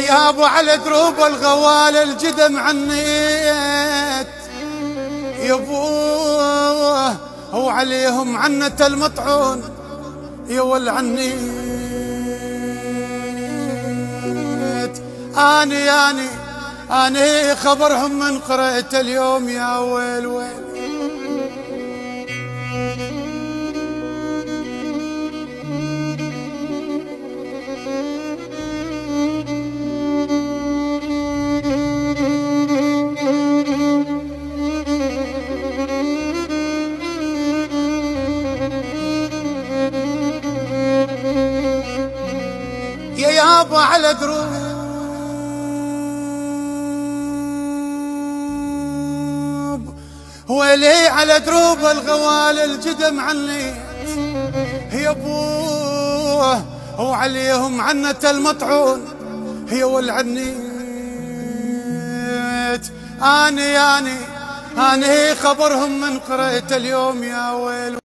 يابا على دروب الغوال الجدم عنيت يابوه، وعليهم عنة المطعون يا والعنيت. اني خبرهم من قرأت اليوم يا ويل ويل. يا يابا على دروب ويلي على دروب الغوال الجدم عنيت يا ابوه، وعليهم عنة المطعون هي والعنيت. اني خبرهم من قرأت اليوم يا ويل.